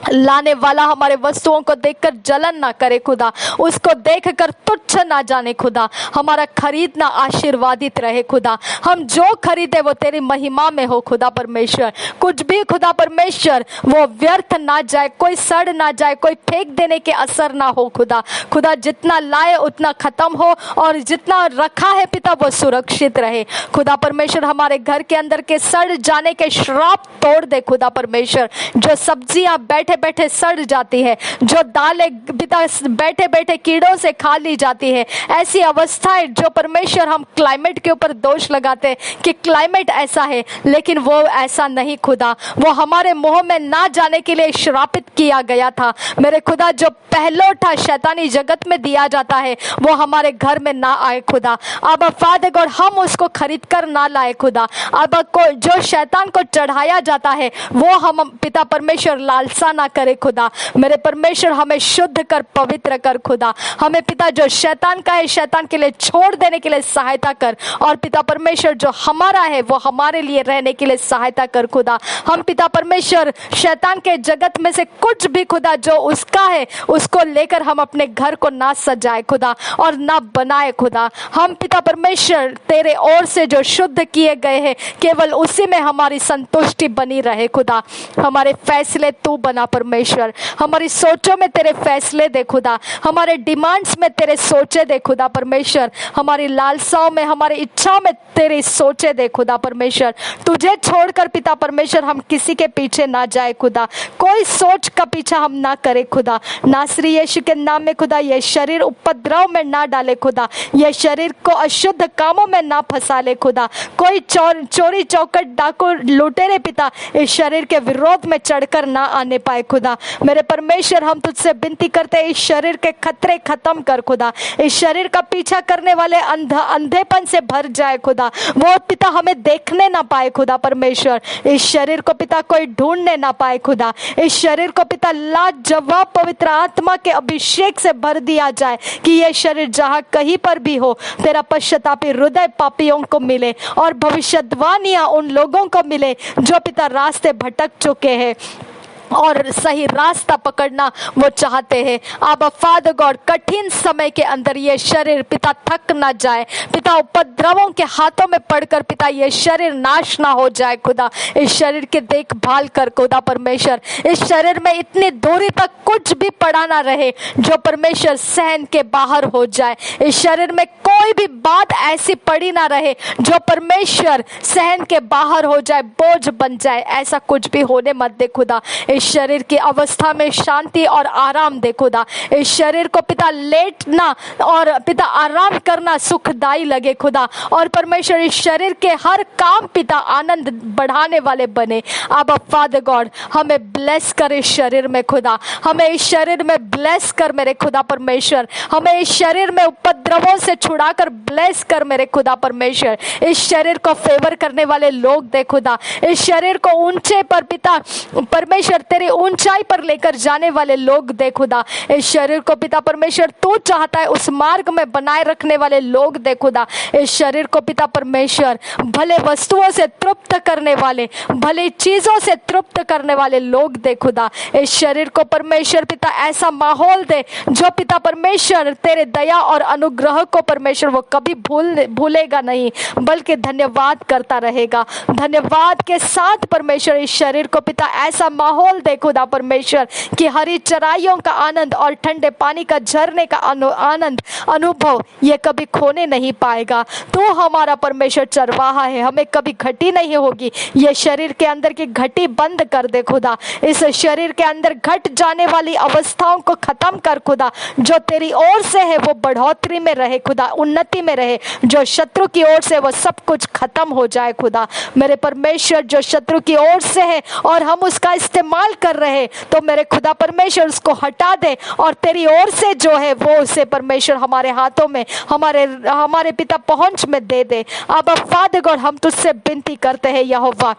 लाने वाला हमारे वस्तुओं को देखकर जलन ना करे खुदा, उसको देखकर तुच्छ ना जाने खुदा, हमारा खरीदना आशीर्वादित रहे खुदा, हम जो खरीदे वो तेरी महिमा में हो खुदा परमेश्वर। कुछ भी खुदा परमेश्वर वो व्यर्थ ना जाए, कोई सड़ ना जाए, कोई फेंक देने के असर ना हो खुदा। खुदा जितना लाए उतना खत्म हो और जितना रखा है पिता वो सुरक्षित रहे खुदा परमेश्वर। हमारे घर के अंदर के सड़ जाने के श्राप तोड़ दे खुदा परमेश्वर। जो सब्जियां बैठे बैठे सड़ जाती है, जो दालें पिता बैठे बैठे कीड़ों से खा ली जाती है, ऐसी अवस्थाएं जो परमेश्वर हम क्लाइमेट के ऊपर दोष लगाते हैं कि क्लाइमेट ऐसा है, लेकिन वो ऐसा नहीं खुदा, वो हमारे मुंह में ना जाने के लिए श्रापित किया गया था मेरे खुदा। जो पहलौठा शैतानी जगत में दिया जाता है वो हमारे घर में ना आए खुदा। अब फादर गॉड, हम उसको खरीद कर ना लाए खुदा। अब जो शैतान को चढ़ाया जाता है वो हम पिता परमेश्वर लालसा ना करे खुदा। मेरे परमेश्वर हमें शुद्ध कर, पवित्र कर खुदा। हमें पिता जो शैतान का है, शैतान के लिए छोड़ देने के लिए सहायता कर, और पिता परमेश्वर जो हमारा है वो हमारे लिए रहने के लिए सहायता कर खुदा। हम पिता परमेश्वर शैतान के जगत में से कुछ भी खुदा जो उसका है उसको लेकर हम अपने घर को ना सजाए खुदा और ना बनाए खुदा। हम पिता परमेश्वर तेरे ओर से जो शुद्ध किए गए हैं केवल उसी में हमारी संतुष्टि बनी रहे खुदा। हमारे फैसले तू बना परमेश्वर। हमारी सोचों में तेरे फैसले दे खुदा, हमारे डिमांड्स में तेरे सोचे दे खुदा परमेश्वर, हमारी लालसाओं में, हमारी इच्छाओं में तेरी सोचे दे खुदा परमेश्वर। तुझे छोड़कर पिता परमेश्वर हम किसी के पीछे ना जाए खुदा, कोई सोच का पीछा हम ना करे खुदा। नासरी यीशु के नाम में खुदा ये शरीर उपद्रव में ना डाले खुदा, ये शरीर को अशुद्ध कामों में ना फंसा ले खुदा। कोई चोरी चौकट डाकू लुटेरे पिता इस शरीर के विरोध में चढ़कर ना आने पाए खुदा। मेरे परमेश्वर हम तुझसे विनती करते हैं, इस शरीर के खतरे खत्म कर खुदा, इस शरीर का पीछा करने वाले अंधेपन से भर जाए खुदा, वो पिता हमें देखने ना पाए खुदा परमेश्वर। इस शरीर को पिता कोई ढूंढने ना पाए खुदा, इस शरीर को पिता लाजवाब पवित्र आत्मा के अभिषेक से भर दिया जाए कि यह शरीर जहाँ कहीं पर भी हो तेरा पश्चातापी हृदय पापियों को मिले और भविष्यवाणियां उन लोगों को मिले जो पिता रास्ते भटक चुके हैं और सही रास्ता पकड़ना वो चाहते हैं। अब फादर गॉड कठिन समय के अंदर ये शरीर पिता थक ना जाए पिता, उपद्रवों के हाथों में पड़कर पिता ये शरीर नाश ना हो जाए खुदा। इस शरीर की देखभाल कर खुदा परमेश्वर, इस शरीर में इतनी दूरी तक कुछ भी पड़ा ना रहे जो परमेश्वर सहन के बाहर हो जाए। इस शरीर में कोई भी बात ऐसी पड़ी ना रहे जो परमेश्वर सहन के बाहर हो जाए, बोझ बन जाए, ऐसा कुछ भी होने मत दे खुदा। इस शरीर की अवस्था में शांति और आराम दे खुदा। इस शरीर को पिता लेटना और पिता आराम करना सुखदाई लगे खुदा, और परमेश्वर इस शरीर के हर काम पिता आनंद बढ़ाने वाले बने। अब फादर गॉड हमें ब्लेस कर इस शरीर में खुदा, हमें इस शरीर में ब्लेस कर मेरे खुदा परमेश्वर, हमें इस शरीर में उपद्रवों से छुड़ाकर ब्लेस कर मेरे खुदा परमेश्वर। इस शरीर को फेवर करने वाले लोग दे खुदा, इस शरीर को ऊंचे पर पिता परमेश्वर तेरी ऊंचाई पर लेकर जाने वाले लोग दे खुदा। इस शरीर को पिता परमेश्वर तू चाहता है उस मार्ग में बनाए रखने वाले लोग दे खुदा। इस शरीर को पिता परमेश्वर भले वस्तुओं से तृप्त करने वाले, भले चीजों से तृप्त करने वाले लोग दे खुदा। इस शरीर को परमेश्वर पिता ऐसा माहौल दे जो पिता परमेश्वर तेरे दया और अनुग्रह को परमेश्वर वो कभी भूलेगा नहीं, बल्कि धन्यवाद करता रहेगा। धन्यवाद के साथ परमेश्वर इस शरीर को पिता ऐसा माहौल दे खुदा परमेश्वर कि हरी चराइयों का आनंद और ठंडे पानी का झरने का आनंद अनुभव ये कभी खोने नहीं पाएगा। तू हमारा परमेश्वर चरवाहा है, हमें कभी घटी नहीं होगी। ये शरीर के अंदर की घटी बंद कर दे खुदा, इस शरीर के अंदर घट जाने वाली अवस्थाओं को खत्म कर खुदा। जो तेरी ओर से है वो बढ़ोतरी में रहे खुदा, उन्नति में रहे। जो शत्रु की ओर से वो सब कुछ खत्म हो जाए खुदा। मेरे परमेश्वर जो शत्रु की ओर से है और हम उसका इस्तेमाल कर रहे तो मेरे खुदा परमेश्वर उसको हटा दे, और तेरी ओर से जो है वो उसे परमेश्वर हमारे हाथों में, हमारे पिता पहुंच में दे दे। अब फादर गॉड हम तुझसे विनती करते हैं यहोवा,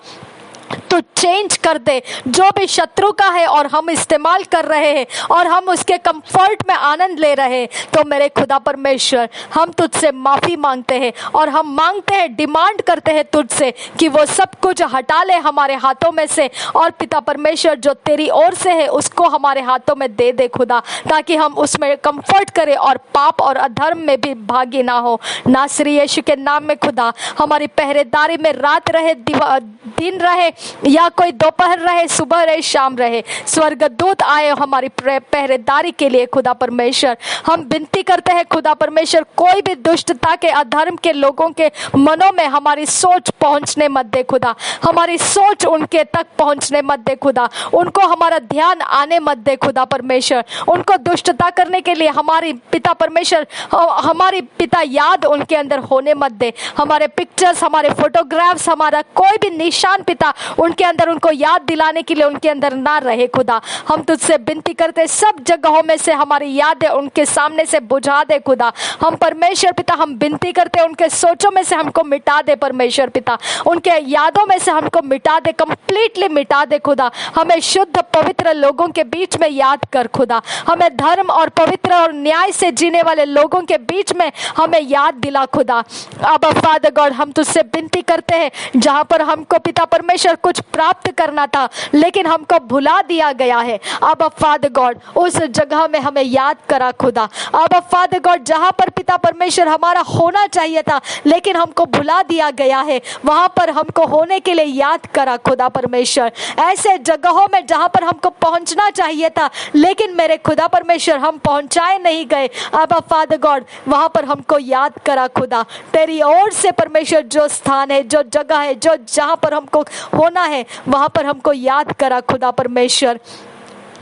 तो चेंज कर दे जो भी शत्रु का है और हम इस्तेमाल कर रहे हैं और हम उसके कंफर्ट में आनंद ले रहे हैं। तो मेरे खुदा परमेश्वर हम तुझसे माफी मांगते हैं और हम मांगते हैं, डिमांड करते हैं तुझसे कि वो सब कुछ हटा ले हमारे हाथों में से, और पिता परमेश्वर जो तेरी ओर से है उसको हमारे हाथों में दे दे खुदा, ताकि हम उसमें कंफर्ट करें और पाप और अधर्म में भी भागी ना हो। नासरी यीशु के नाम में खुदा हमारी पहरेदारी में रात रहे दिन रहे या कोई दोपहर रहे, सुबह रहे, शाम रहे, स्वर्गदूत आए हमारी पहरेदारी के लिए खुदा परमेश्वर। हम विनती करते हैं खुदा परमेश्वर, कोई भी दुष्टता के अधर्म के लोगों के मनों में हमारी सोच पहुंचने मत दे खुदा, हमारी सोच उनके तक पहुंचने मत दे खुदा, उनको हमारा ध्यान आने मत दे खुदा परमेश्वर। उनको दुष्टता करने के लिए हमारी पिता परमेश्वर, हमारी पिता याद उनके अंदर होने मत दे। हमारे पिक्चर्स, हमारे फोटोग्राफ्स, हमारा कोई भी निशान पिता उनके अंदर उनको याद दिलाने के लिए उनके अंदर ना रहे खुदा। हम तुझसे विनती करते सब जगहों में से हमारी यादें उनके सामने से बुझा दे खुदा। हम परमेश्वर पिता हम विनती करते उनके सोचों में से हमको मिटा दे परमेश्वर पिता, उनके यादों में से हमको मिटा दे, कंप्लीटली मिटा दे खुदा। हमें शुद्ध पवित्र लोगों के बीच में याद कर खुदा, हमें धर्म और पवित्र और न्याय से जीने वाले लोगों के बीच में हमें याद दिला खुदा। अब फादर गॉड हम तुझसे विनती करते हैं जहां पर हमको पिता परमेश्वर परमेश्वर कुछ प्राप्त करना था, लेकिन हमको भुला दिया गया है। अब फादर गॉड उस जगह में हमें याद करा खुदा। अब फादर गॉड जहाँ पर पिता परमेश्वर हमारा होना चाहिए था लेकिन हमको भुला दिया गया है, वहाँ पर हमको होने के लिए याद करा खुदा परमेश्वर। ऐसे जगहों में जहाँ पर हमको पहुँचना चाहिए था लेकिन मेरे खुदा परमेश्वर हम पहुँचाए नहीं गए, अब फादर गॉड वहाँ पर हमको याद करा खुदा। तेरी ओर से परमेश्वर जो स्थान है, जो जगह है, जो जहाँ पर हमको होना है, वहाँ पर हमको याद करा खुदा परमेश्वर।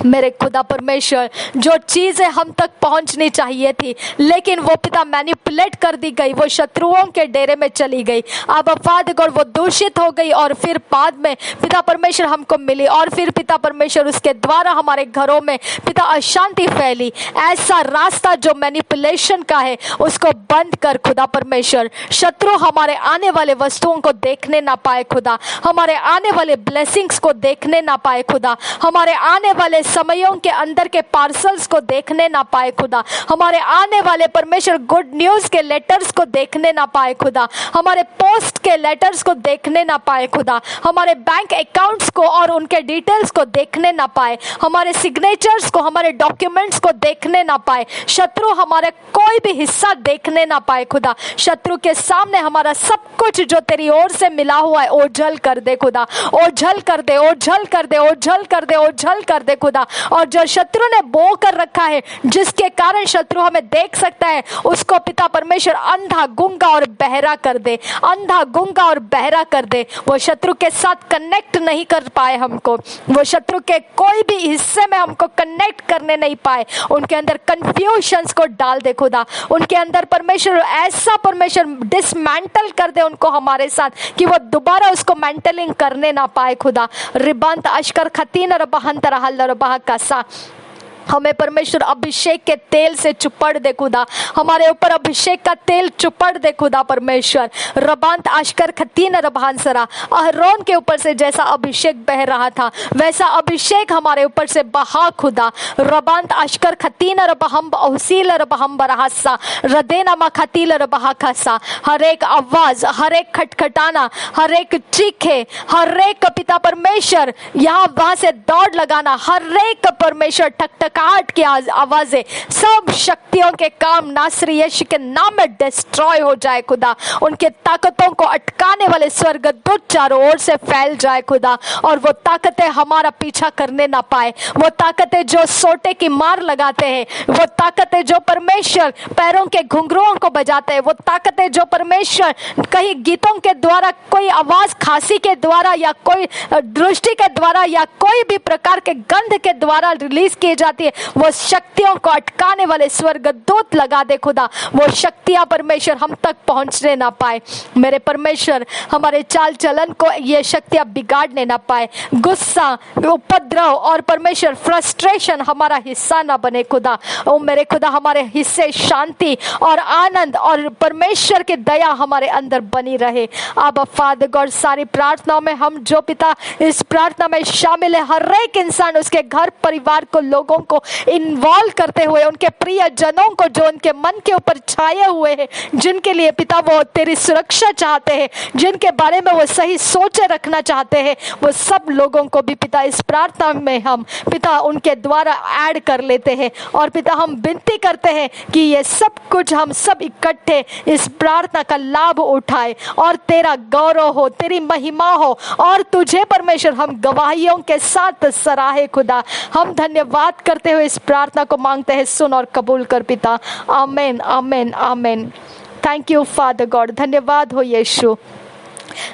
मेरे खुदा परमेश्वर जो चीज़ें हम तक पहुंचनी चाहिए थी लेकिन वो पिता मैनिपुलेट कर दी गई, वो शत्रुओं के डेरे में चली गई। अब फादर गॉड वो दूषित हो गई और फिर बाद में पिता परमेश्वर हमको मिली और फिर पिता परमेश्वर उसके द्वारा हमारे घरों में पिता अशांति फैली। ऐसा रास्ता जो मैनिपुलेशन का है उसको बंद कर खुदा परमेश्वर। शत्रु हमारे आने वाले वस्तुओं को देखने ना पाए खुदा, हमारे आने वाले ब्लेसिंग्स को देखने ना पाए खुदा, हमारे आने वाले समयों के अंदर के पार्सल्स को देखने ना पाए खुदा, हमारे आने वाले परमेश्वर गुड न्यूज के लेटर्स को देखने ना पाए खुदा, हमारे पोस्ट के लेटर्स को देखने ना पाए खुदा, हमारे बैंक अकाउंट्स को और उनके डिटेल्स को देखने ना पाए, हमारे सिग्नेचर्स को, हमारे डॉक्यूमेंट्स को देखने ना पाए। शत्रु हमारे कोई भी हिस्सा देखने ना पाए खुदा। शत्रु के सामने हमारा सब कुछ जो तेरी ओर से मिला हुआ है ओझल कर दे खुदा, ओझल कर दे, ओझल कर दे, ओझल कर दे, ओझल कर दे खुदा। और जो शत्रु ने बो कर रखा है जिसके कारण शत्रु हमें देख सकता है, उसको पिता परमेश्वर अंधा, गूंगा और बहरा कर दे, अंधा, गूंगा और बहरा कर दे। वो शत्रु के साथ कनेक्ट नहीं कर पाए हमको, वो शत्रु के कोई भी हिस्से में हमको कनेक्ट करने नहीं पाए। उनके अंदर कंफ्यूजन्स को डाल दे खुदा, उनके अंदर परमेश्वर ऐसा परमेश्वर डिसमेंटल कर दे उनको हमारे साथ कि वो दोबारा उसको मेंटलिंग करने ना पाए खुदा। रिबंत अशकर खतीन रबहंत रहल रबहकसा, हमें परमेश्वर अभिषेक के तेल से चुपड़ दे खुदा, हमारे ऊपर अभिषेक का तेल चुपड़ दे खुदा परमेश्वर। रबांत आशकर खतीन रबांसरा, अहरोन के ऊपर से जैसा अभिषेक बह रहा था वैसा अभिषेक हमारे ऊपर से बहा खुदा। रबांत आशकर खतीन रबहम औसील रबहम बरहसा रदेना मखतील रबहकसा। हर एक आवाज, हर एक खटखटाना, हर एक चीखे, हर एक पिता परमेश्वर यहाँ वहां से दौड़ लगाना, हर एक परमेश्वर ठक काट की आवाजें, सब शक्तियों के काम नासरी यीशु के नाम में डिस्ट्रॉय हो जाए खुदा। उनके ताकतों को अटकाने वाले स्वर्गदूत चारों ओर से फैल जाए खुदा, और वो ताकतें हमारा पीछा करने ना पाए। वो ताकतें जो सोटे की मार लगाते हैं, वो ताकतें जो परमेश्वर पैरों के घुंघरुओं को बजाते हैं, वो ताकतें जो परमेश्वर कहीं गीतों के द्वारा, कोई आवाज खांसी के द्वारा या कोई दृष्टि के द्वारा या कोई भी प्रकार के गंध के द्वारा रिलीज किए जाती है, वो शक्तियों को अटकाने वाले स्वर्गदूत लगा दे खुदा। वो शक्तियां परमेश्वर हम तक पहुंचने ना पाए। मेरे परमेश्वर हमारे चाल चलन को ये शक्तियां बिगाड़ने ना पाए। गुस्सा, उपद्रव और परमेश्वर फ्रस्ट्रेशन हमारा हिस्सा ना बने खुदा। ओ मेरे खुदा, हमारे हिस्से शांति और आनंद और परमेश्वर की दया हमारे अंदर बनी रहे। अब फादर गॉड, सारी प्रार्थनाओं में हम जो पिता इस प्रार्थना में शामिल है, हर एक इंसान उसके घर परिवार को, लोगों को इन्वॉल्व करते हुए, उनके प्रिय जनों को जो उनके मन के ऊपर छाए हुए हैं, जिनके लिए पिता वो तेरी सुरक्षा चाहते हैं, जिनके बारे में वो सही सोचे रखना चाहते हैं, वो सब लोगों को भी पिता इस प्रार्थना में हम पिता उनके द्वारा ऐड कर लेते हैं। और पिता हम विनती करते हैं कि ये सब कुछ हम सब इकट्ठे इस प्रार्थना का लाभ उठाए और तेरा गौरव हो, तेरी महिमा हो, और तुझे परमेश्वर हम गवाहियों के साथ सराहे खुदा। हम धन्यवाद करते हुए इस प्रार्थना को मांगते हैं, सुन और कबूल कर पिता। Amen, amen, amen. Thank you father God. धन्यवाद हो यीशु,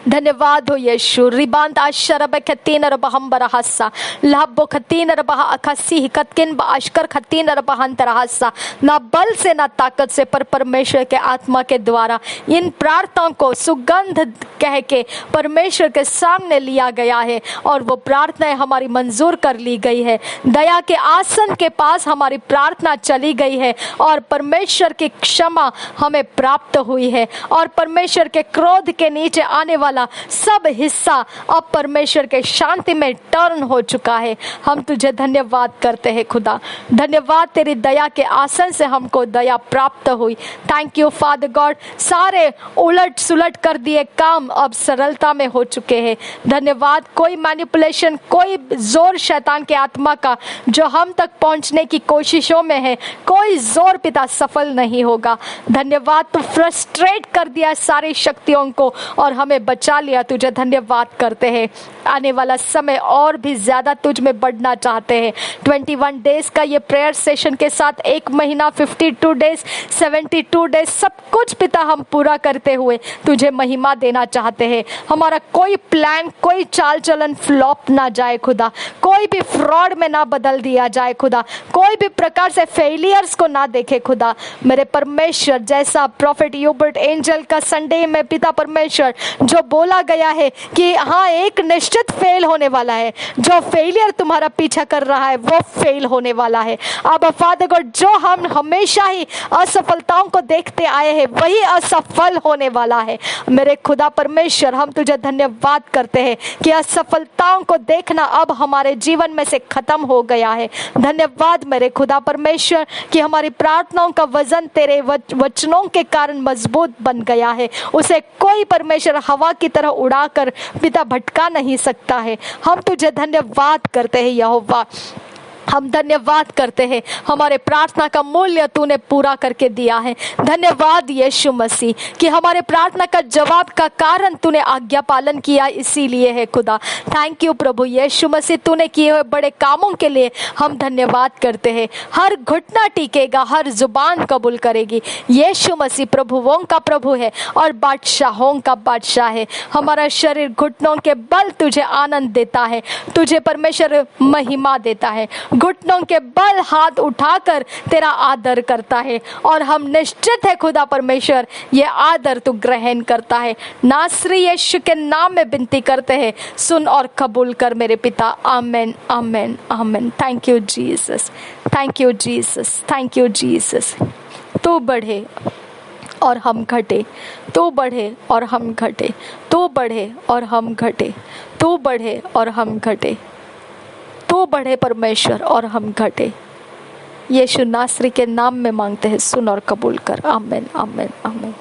धन्यवाद हो यीशु। रिबांत आशरब खतीन रबहम बरहसा लहब खतीन रबह अखसी कतकिन बाशकर खतीन रबहन तरहसा। ना बल से ना ताकत से, पर परमेश्वर के आत्मा के द्वारा इन प्रार्थनाओं को सुगंध कह के परमेश्वर के सामने लिया गया है और वो प्रार्थनाएं हमारी मंजूर कर ली गई है। दया के आसन के पास हमारी प्रार्थना चली गई है और परमेश्वर की क्षमा हमें प्राप्त हुई है और परमेश्वर के क्रोध के नीचे आने आने वाला सब हिस्सा अब परमेश्वर के शांति में टर्न हो चुका है। हम तुझे धन्यवाद करते हैं खुदा। धन्यवाद, तेरी दया के आसन से हमको दया प्राप्त हुई। Thank you father God. सारे उलट सुलट कर दिए काम अब सरलता में हो चुके हैं। धन्यवाद, कोई मैनिपुलेशन, कोई जोर शैतान के आत्मा का जो हम तक पहुंचने की कोशिशों में है, कोई जोर पिता सफल नहीं होगा। धन्यवाद, तू फ्रस्ट्रेट कर दिया सारी शक्तियों को और हमें बचा लिया। तुझे धन्यवाद करते हैं। आने वाला समय और भी ज्यादा तुझ में बढ़ना चाहते हैं। 21 डेज का ये प्रेयर सेशन के साथ 1 महीना, 52 डेज, 72 डेज, सब कुछ पिता हम पूरा करते हुए तुझे महिमा देना चाहते हैं। हमारा कोई प्लान, कोई चाल चलन फ्लॉप ना जाए खुदा, कोई भी फ्रॉड में ना बदल दिया जाए खुदा, कोई भी प्रकार से फेलियर्स को ना देखे खुदा। मेरे परमेश्वर, जैसा प्रॉफिट यूबर्ट एंजल का संडे में पिता परमेश्वर जो बोला गया है कि हाँ एक निश्चित फेल होने वाला है, जो फेलियर तुम्हारा पीछा कर रहा है वो फेल होने वाला है। अब फादर गॉड, जो हम हमेशा ही असफलताओं को देखते आए हैं वही असफल होने वाला है। मेरे खुदा परमेश्वर, हम तुझे धन्यवाद करते हैं कि असफलताओं को देखना अब हमारे जीवन में से खत्म हो गया है। धन्यवाद मेरे खुदा परमेश्वर कि हमारी प्रार्थनाओं का वजन तेरे वचनों के कारण मजबूत बन गया है। उसे कोई परमेश्वर हवा की तरह उड़ाकर पिता भटका नहीं सकता है। हम तुझे धन्यवाद करते हैं यहोवा। हम धन्यवाद करते हैं, हमारे प्रार्थना का मूल्य तूने पूरा करके दिया है। धन्यवाद यीशु मसीह कि हमारे प्रार्थना का जवाब का कारण तूने आज्ञा पालन किया, इसीलिए है खुदा। थैंक यू प्रभु यीशु मसीह, तूने किए हुए बड़े कामों के लिए हम धन्यवाद करते हैं। हर घुटना टिकेगा, हर जुबान कबूल करेगी। यीशु मसीह प्रभुओं का प्रभु है और बादशाहों का बादशाह है। हमारा शरीर घुटनों के बल तुझे आनंद देता है, तुझे परमेश्वर महिमा देता है। घुटनों के बल हाथ उठाकर तेरा आदर करता है और हम निश्चित है खुदा परमेश्वर ये आदर तू ग्रहण करता है। नासरी यीशु के नाम में विनती करते हैं, सुन और कबूल कर मेरे पिता। Amen, amen, amen. Thank you Jesus, thank you Jesus, thank you Jesus. तू बढ़े और हम घटे, तू बढ़े और हम घटे, तू बढ़े और हम घटे, तू बढ़े और हम घटे, तू बढ़े परमेश्वर और हम घटे। यीशु नासरी के नाम में मांगते हैं, सुन और कबूल कर। आमेन, आमेन, आमेन।